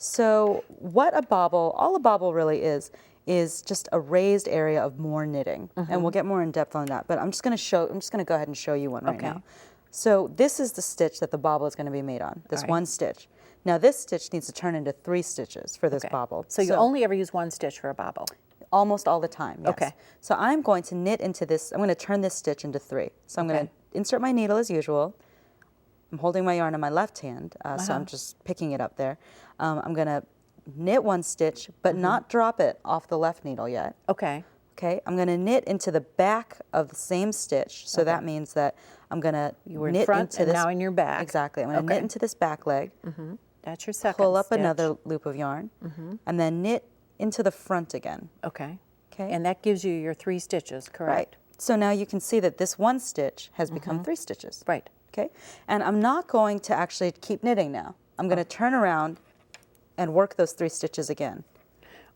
So what all a bobble really is just a raised area of more knitting. And we'll get more in depth on that, but I'm just going to go ahead and show you one right now. So this is the stitch that the bobble is going to be made on, this one stitch. Now this stitch needs to turn into 3 stitches for this bobble. So you only ever use 1 stitch for a bobble? Almost all the time, yes. Okay. So I'm going to knit into this, I'm going to turn this stitch into 3. So I'm going to insert my needle as usual. I'm holding my yarn in my left hand, so I'm just picking it up there. I'm going to knit 1 stitch, but not drop it off the left needle yet. Okay. Okay, I'm going to knit into the back of the same stitch, so that means that I'm going to knit in front into and this. now in your back. Exactly. I'm going to knit into this back leg. That's your second Pull up stitch. another loop of yarn, and then knit into the front again. Okay. Okay. And that gives you your 3 stitches, correct? Right. So now you can see that this 1 stitch has become 3 stitches. Right. Okay. And I'm not going to actually keep knitting now. I'm going to turn around and work those 3 stitches again.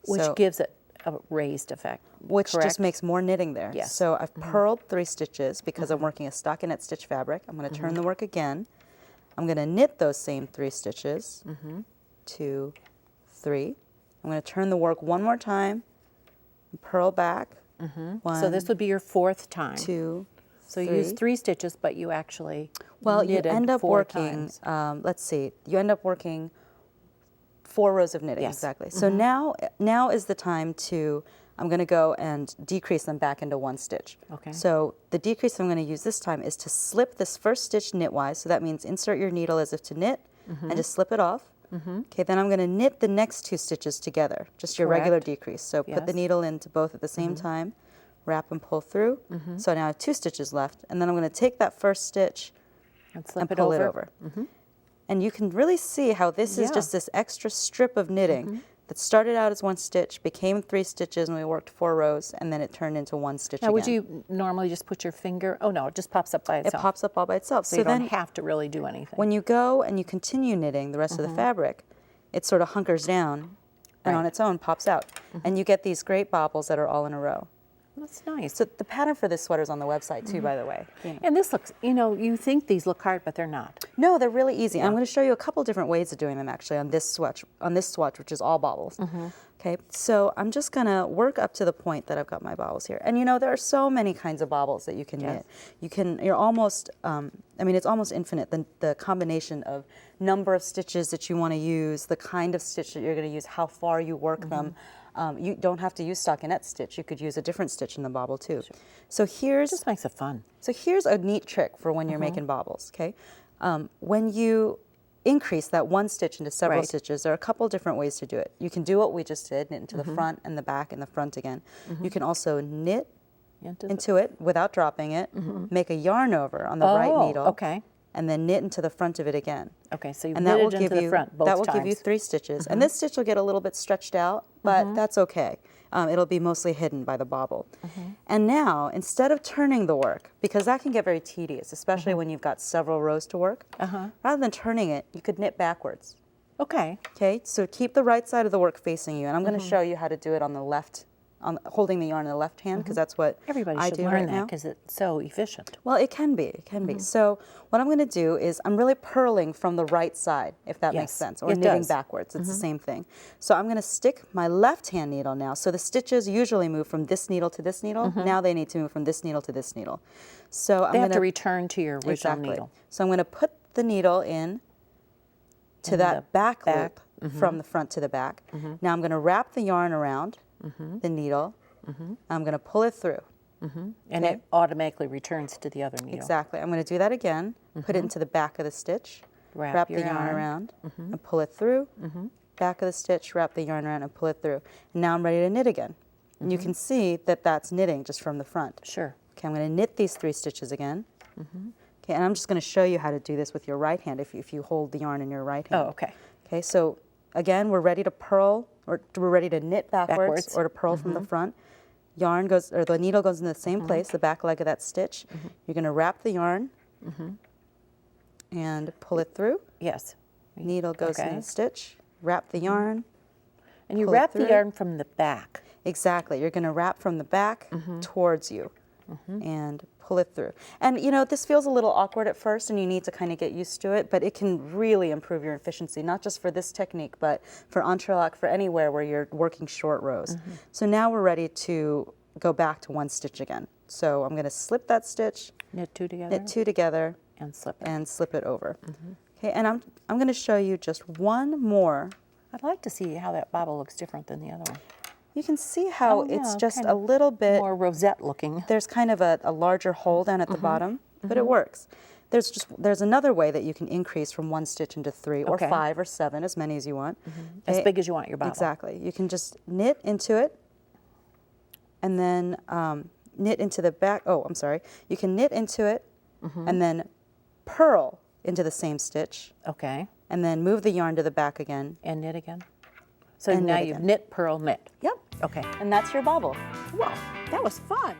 Which gives it a raised effect. Which just makes more knitting there. Yes. So I've purled 3 stitches because I'm working a stockinette stitch fabric. I'm going to turn the work again. I'm going to knit those same 3 stitches. 2, 3. I'm going to turn the work one more time, and purl back. 1, So this would be your 4th time. 2, So you use 3 stitches, but you actually well, you knitted end up 4 working, times. let's see, you end up working 4 rows of knitting, Yes. exactly. So now is the time to, I'm going to go and decrease them back into 1 stitch. Okay. So the decrease I'm going to use this time is to slip this first stitch knitwise, so that means insert your needle as if to knit, and just slip it off. Okay, then I'm going to knit the next 2 stitches together, just your regular decrease. So put the needle into both at the same time, wrap and pull through. So now I have 2 stitches left, and then I'm going to take that first stitch and pull it over. And you can really see how this is just this extra strip of knitting that started out as 1 stitch, became 3 stitches, and we worked 4 rows, and then it turned into 1 stitch Now, again. would you normally just put your finger? Oh, no, it just pops up by itself. It pops up all by itself. So you don't have to really do anything. When you go and you continue knitting the rest of the fabric, it sort of hunkers down and on its own pops out. And you get these great bobbles that are all in a row. That's nice. So the pattern for this sweater is on the website too, by the way. And this looks, you think these look hard, but they're not. No, they're really easy. I'm going to show you a couple different ways of doing them actually on this swatch, which is all bobbles. Okay, so I'm just going to work up to the point that I've got my bobbles here. And there are so many kinds of bobbles that you can knit. You're almost, it's almost infinite, the combination of number of stitches that you want to use, the kind of stitch that you're going to use, how far you work them. You don't have to use stockinette stitch. You could use a different stitch in the bobble too. So here's Just makes it fun. So here's a neat trick for when you're making bobbles. Okay, when you increase that 1 stitch into several stitches, there are a couple different ways to do it. You can do what we just did, knit into the front and the back and the front again. You can also knit into it without dropping it, make a yarn over on the right needle, and then knit into the front of it again. Okay, so you and knitted into the front both That will times. give you 3 stitches. And this stitch will get a little bit stretched out, but that's okay. It'll be mostly hidden by the bobble. And now, instead of turning the work, because that can get very tedious, especially when you've got several rows to work, rather than turning it, you could knit backwards. Okay. Okay, so keep the right side of the work facing you. And I'm going to show you how to do it on the left, holding the yarn in the left hand, because that's what Everybody I should do learn right that now. because it's so efficient. Well, it can be. So what I'm going to do is I'm really purling from the right side, if that makes sense, or it knitting does. backwards. It's the same thing. So I'm going to stick my left hand needle now. So the stitches usually move from this needle to this needle. Now they need to move from this needle to this needle. So I'm They have going to return to your original needle. So I'm going to put the needle in to that back loop from the front to the back. Now I'm going to wrap the yarn around the needle. I'm going to pull it through. And it automatically returns to the other needle. Exactly. I'm going to do that again. Put it into the back of the stitch. Wrap the yarn around and pull it through. Back of the stitch, wrap the yarn around and pull it through. And now I'm ready to knit again. And you can see that that's knitting just from the front. Sure. Okay, I'm going to knit these 3 stitches again. Okay, and I'm just going to show you how to do this with your right hand if you hold the yarn in your right hand. Oh, okay. Okay, so again, we're ready to purl, or we're ready to knit backwards. Or to purl from the front. Yarn goes, or the needle goes in the same place, the back leg of that stitch. You're going to wrap the yarn and pull it through. Yes. Needle goes in the stitch, wrap the yarn. And you wrap the yarn from the back. Exactly. You're going to wrap from the back towards you and pull it through. And you know, this feels a little awkward at first and you need to kind of get used to it, but it can really improve your efficiency, not just for this technique, but for entrelac, for anywhere where you're working short rows. So now we're ready to go back to one stitch again. So I'm going to slip that stitch, Knit two together. knit two together, And slip it. and slip it over. Okay, and I'm going to show you just one more. I'd like to see how that bobble looks different than the other one. You can see how Oh, yeah, it's just kind a of little bit, More rosette looking. there's kind of a larger hole down at the bottom, but it works. There's another way that you can increase from one stitch into 3 or Okay. 5 or 7, as many as you want. As Okay, big as you want your bobble. exactly. You can just knit into it and then knit into the back. Oh, I'm sorry. You can knit into it and then purl into the same stitch Okay. and then move the yarn to the back again. And knit again. So And now knit you've again. knit, purl, knit. Yep. Okay. And that's your bobble. Wow, that was fun.